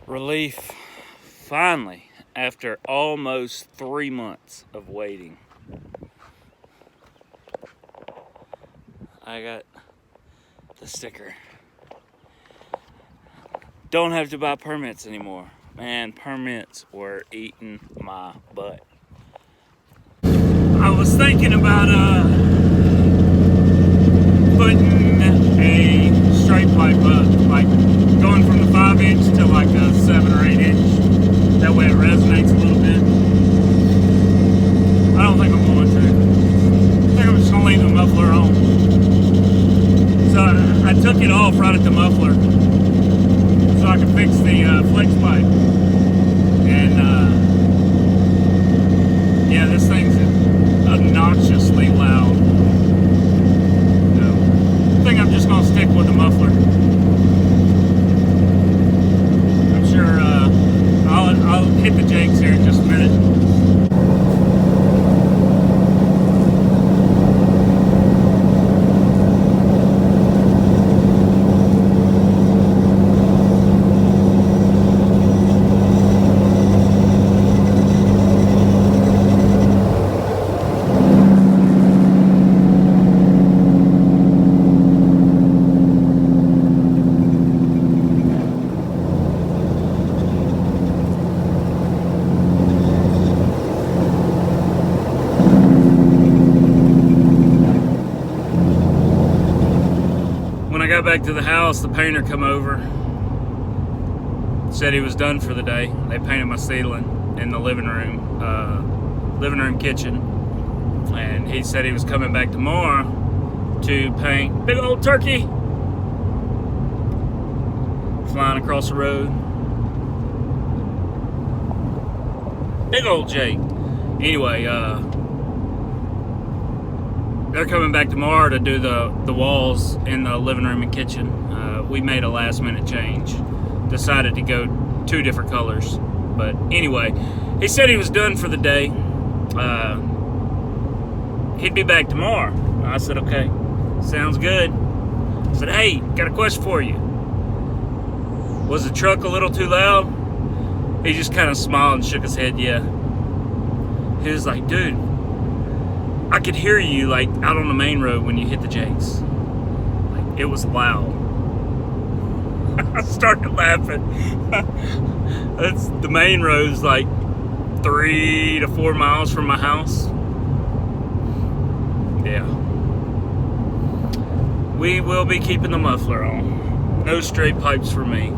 Relief, finally, after almost 3 months of waiting. I got the sticker. Don't have to buy permits anymore. Man, permits were eating my butt. I was thinking about putting a straight pipe up, like going from the 5-inch to like a 7 or 8 inch. That way it resonates a little bit. I don't think I'm going to. I think I'm just gonna leave the muffler on. So I took it off right at the muffler so I could fix the flex pipe. And yeah, this thing's obnoxiously loud. So I think I'm just gonna stick with the muffler. I'm sure I'll hit the jakes here in just a minute. Back to the house, the painter come over, said he was done for the day. They painted my ceiling in the living room kitchen, and he said he was coming back tomorrow to paint. Big old turkey flying across the road. Big old Jake. Anyway, they're coming back tomorrow to do the walls in the living room and kitchen. We made a last minute change. Decided to go 2 different colors. But anyway, he said he was done for the day. He'd be back tomorrow. I said, okay, sounds good. I said, hey, got a question for you. Was the truck a little too loud? He just kind of smiled and shook his head, yeah. He was like, dude, I could hear you like out on the main road when you hit the jakes. Like, it was loud. I started laughing. That's the main road's like 3 to 4 miles from my house. Yeah. We will be keeping the muffler on. No straight pipes for me.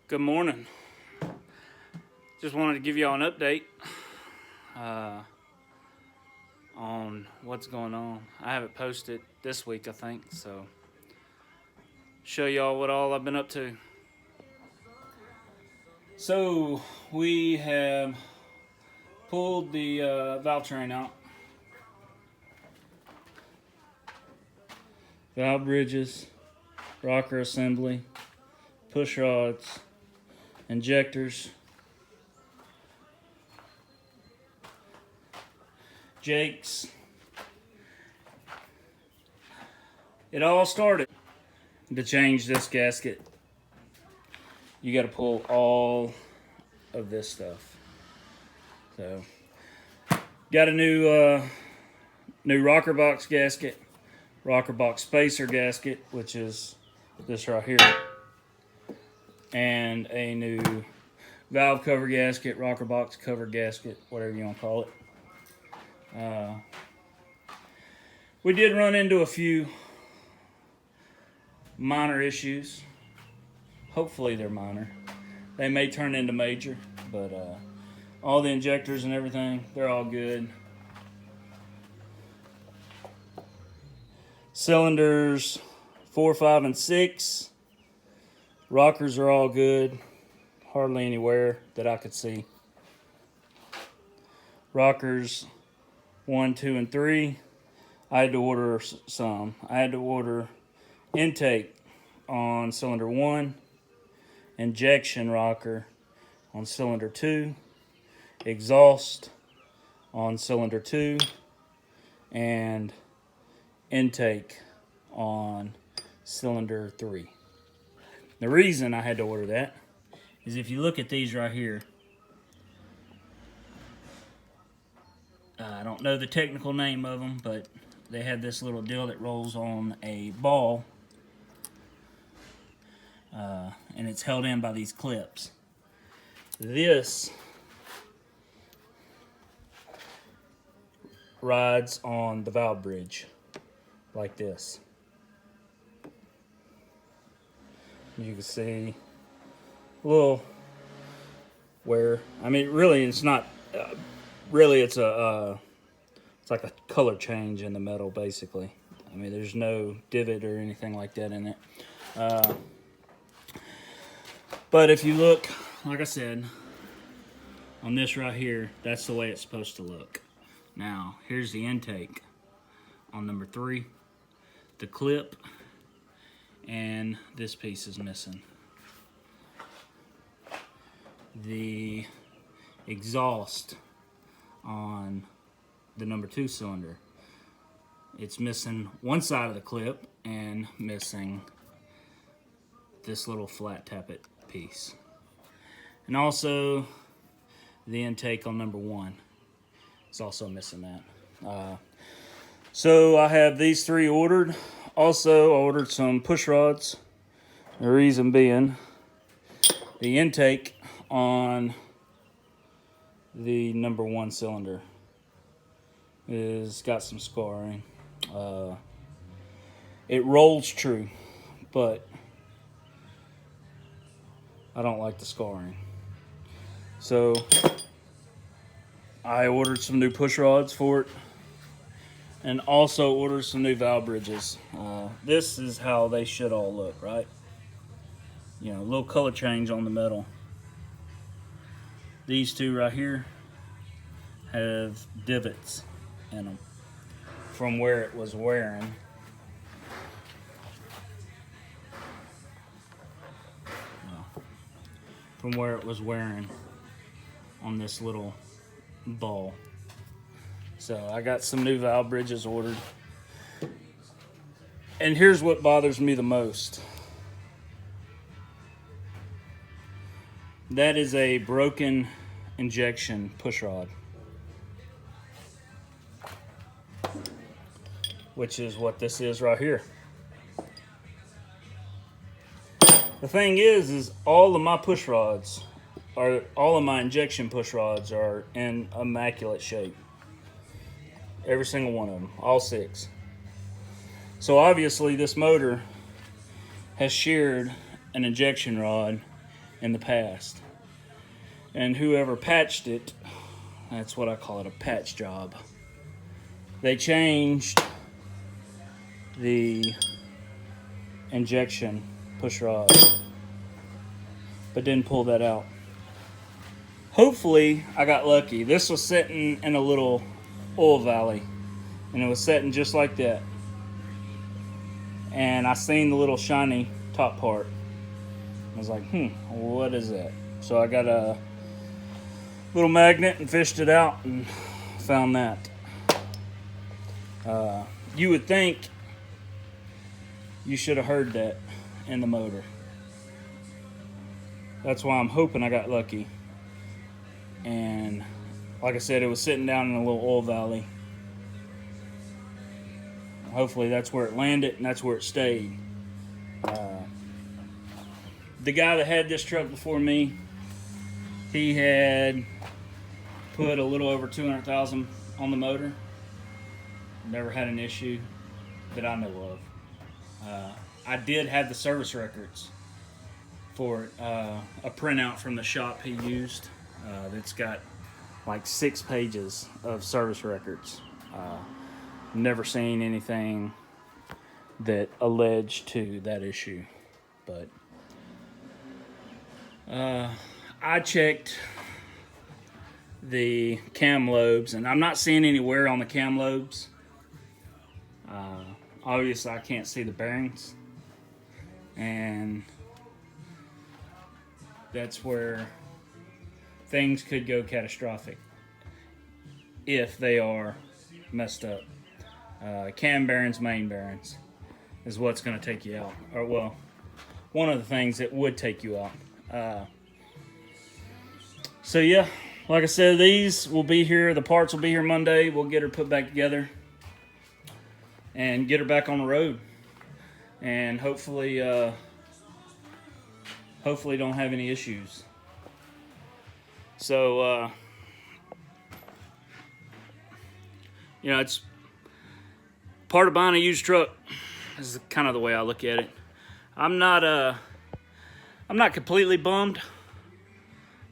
Good morning. Just wanted to give y'all an update on what's going on. I have it posted this week, I think, so show y'all what all I've been up to. So we have pulled the valve train out. Valve bridges, rocker assembly, push rods, injectors, jakes. It all started to change this gasket. You got to pull all of this stuff. So, got a new rocker box gasket, rocker box spacer gasket, which is this right here, and a new valve cover gasket, rocker box cover gasket, whatever you want to call it. We did run into a few minor issues. Hopefully they're minor. They may turn into major, but all the injectors and everything, they're all good. Cylinders 4, 5, and 6. Rockers are all good. Hardly any wear that I could see. rockers 1, 2, and 3. I had to order some. I had to order intake on cylinder 1, injection rocker on cylinder 2, exhaust on cylinder 2, and intake on cylinder 3. The reason I had to order that is if you look at these right here, I don't know the technical name of them, but they have this little deal that rolls on a ball, and it's held in by these clips. This rides on the valve bridge like this. You can see a little wear. I mean, really, it's not. Really, it's like a color change in the metal, basically. I mean, there's no divot or anything like that in it. But if you look, like I said, on this right here, that's the way it's supposed to look. Now, here's the intake on number 3. The clip and this piece is missing. The exhaust on the number 2 cylinder, it's missing one side of the clip and missing this little flat tappet piece. And also the intake on number 1 is also missing that. So I have these 3 ordered. Also, I ordered some push rods. The reason being, the intake on the number 1 cylinder is got some scarring. It rolls true, but I don't like the scarring. So I ordered some new push rods for it, and also ordered some new valve bridges. This is how they should all look, right? You know, a little color change on the metal. These 2 right here have divots in them from where it was wearing. From where it was wearing on this little ball. So I got some new valve bridges ordered. And here's what bothers me the most. That is a broken injection push rod, which is what this is right here. The thing is all of my push rods all of my injection push rods are in immaculate shape. Every single one of them, all 6. So obviously this motor has sheared an injection rod in the past. And whoever patched it, that's what I call it, a patch job. They changed the injection push rod, but didn't pull that out. Hopefully I got lucky. This was sitting in a little oil valley, and it was sitting just like that. And I seen the little shiny top part. I was like, what is that? So I got a little magnet and fished it out and found that. You would think you should have heard that in the motor. That's why I'm hoping I got lucky. And like I said, it was sitting down in a little oil valley. Hopefully that's where it landed and that's where it stayed. The guy that had this truck before me, he had put a little over 200,000 on the motor. Never had an issue that I know of. I did have the service records for it, a printout from the shop he used that's got like 6 pages of service records. Never seen anything that alleged to that issue, but I checked the cam lobes, and I'm not seeing any wear on the cam lobes. Obviously I can't see the bearings, and that's where things could go catastrophic if they are messed up. Cam bearings, main bearings is what's going to take you out, or well, one of the things that would take you out. So yeah, like I said, these will be here, the parts will be here Monday. We'll get her put back together and get her back on the road, and hopefully don't have any issues. So you know, it's part of buying a used truck. This is kind of the way I look at it. I'm not completely bummed. I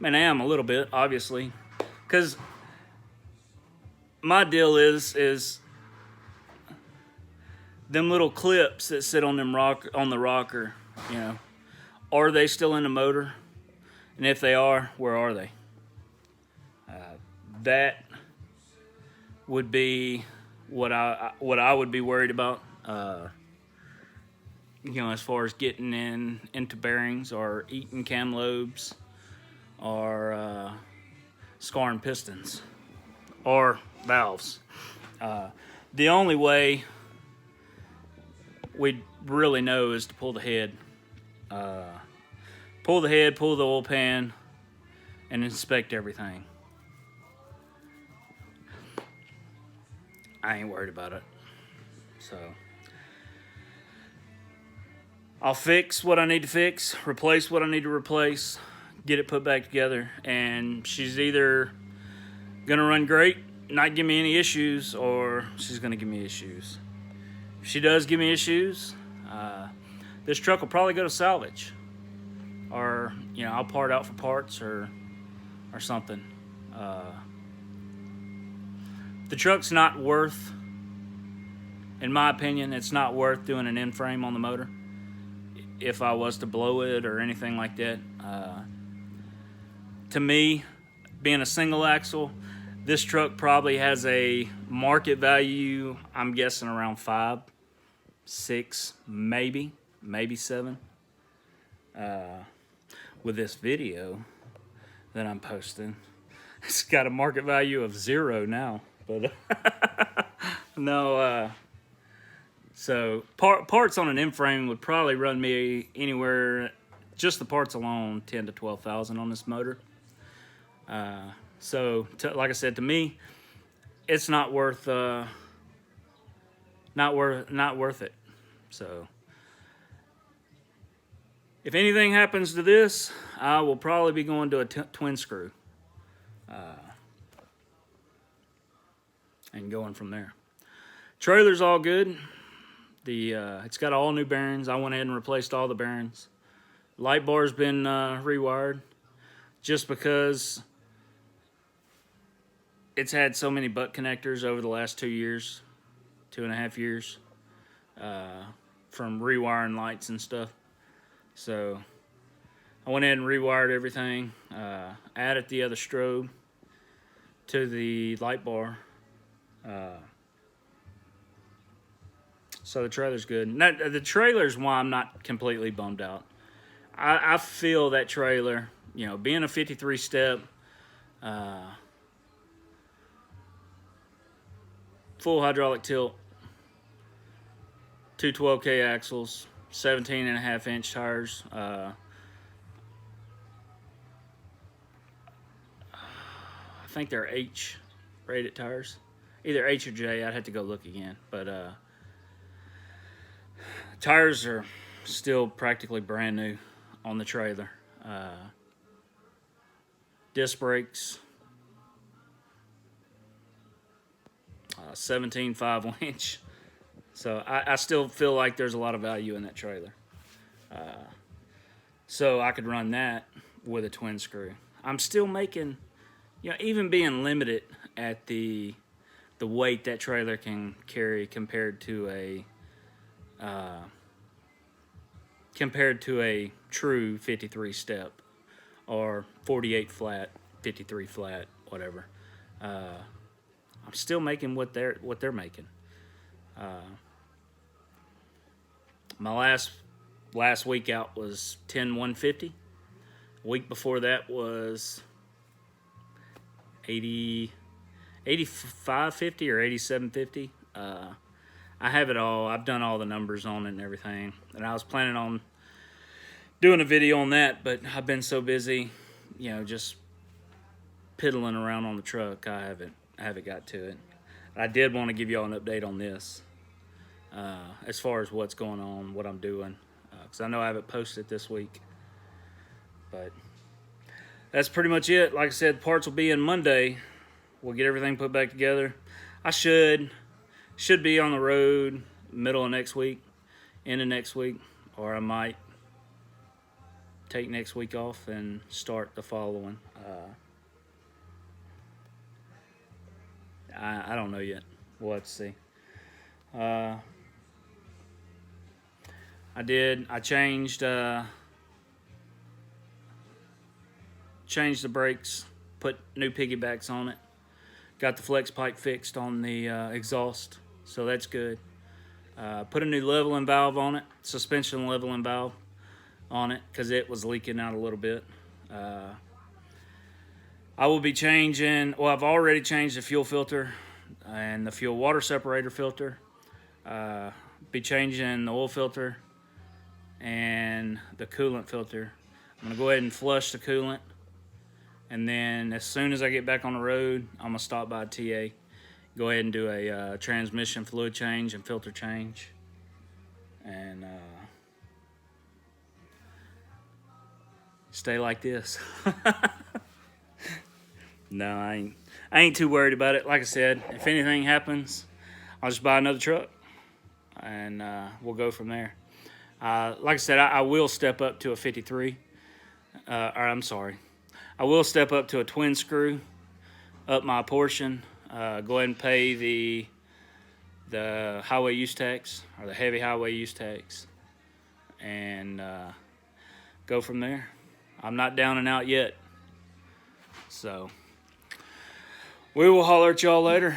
mean, I am a little bit, obviously, because my deal is them little clips that sit on the rocker. You know, are they still in the motor? And if they are, where are they? That would be what I would be worried about. You know, as far as getting into bearings or eating cam lobes or scarring pistons or valves. The only way we'd really know is to pull the head. Pull the oil pan, and inspect everything. I ain't worried about it. So I'll fix what I need to fix, replace what I need to replace, get it put back together, and she's either gonna run great, not give me any issues, or she's gonna give me issues. If she does give me issues, this truck will probably go to salvage, or you know, I'll part out for parts or something. The truck's not worth, in my opinion, it's not worth doing an end frame on the motor. If I was to blow it or anything like that, to me, being a single axle, this truck probably has a market value, I'm guessing around 5, 6, maybe 7. With this video that I'm posting, it's got a market value of 0 now. But no, so parts on an end frame would probably run me anywhere, just the parts alone, 10 to 12,000 on this motor. So like I said, to me, it's not worth it. So if anything happens to this, I will probably be going to a twin screw. And going from there. Trailer's all good. It's got all new bearings. I went ahead and replaced all the bearings. Light bar's been rewired, just because it's had so many butt connectors over the last 2 years, 2.5 years, from rewiring lights and stuff. So I went ahead and rewired everything, added the other strobe to the light bar. So the trailer's good. Now, the trailer's why I'm not completely bummed out. I feel that trailer, you know, being a 53 step, full hydraulic tilt, 212K axles, 17.5-inch tires. I think they're H rated tires. Either H or J, I'd have to go look again. But tires are still practically brand new on the trailer. Disc brakes, 17 5-inch. So I still feel like there's a lot of value in that trailer. So I could run that with a twin screw. I'm still making, you know, even being limited at the weight that trailer can carry compared to a true 53 step or 48 flat, 53 flat, whatever. I'm still making what they're making. My last week out was 10,150. Week before that was 85.50 or 87.50. I have it all. I've done all the numbers on it and everything, and I was planning on doing a video on that, but I've been so busy, just piddling around on the truck. I haven't got to it. I did want to give y'all an update on this, as far as what's going on, what I'm doing, because I know I haven't posted this week. But that's pretty much it. Like I said, parts will be in Monday. We'll get everything put back together. I should be on the road middle of next week, end of next week, or I might take next week off and start the following. I don't know yet. We'll have to see. I changed the brakes, put new piggybacks on it, got the flex pipe fixed on the exhaust, so that's good. Put a new leveling valve on it, suspension leveling valve on it, because it was leaking out a little bit. I will be changing, I've already changed the fuel filter and the fuel water separator filter. Be changing the oil filter and the coolant filter. I'm going to go ahead and flush the coolant, and then as soon as I get back on the road, I'm going to stop by TA, go ahead and do a transmission fluid change and filter change, and stay like this. No, I ain't too worried about it. Like I said, if anything happens, I'll just buy another truck, and we'll go from there. Like I said, I will step up to a 53. I will step up to a twin screw, up my portion. Go ahead and pay the highway use tax, or the heavy highway use tax, and go from there. I'm not down and out yet, so we will holler at y'all later.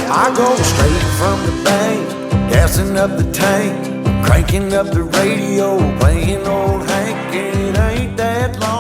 I go straight from the bank, gassing up the tank, cranking up the radio, playing old Hank. It ain't that long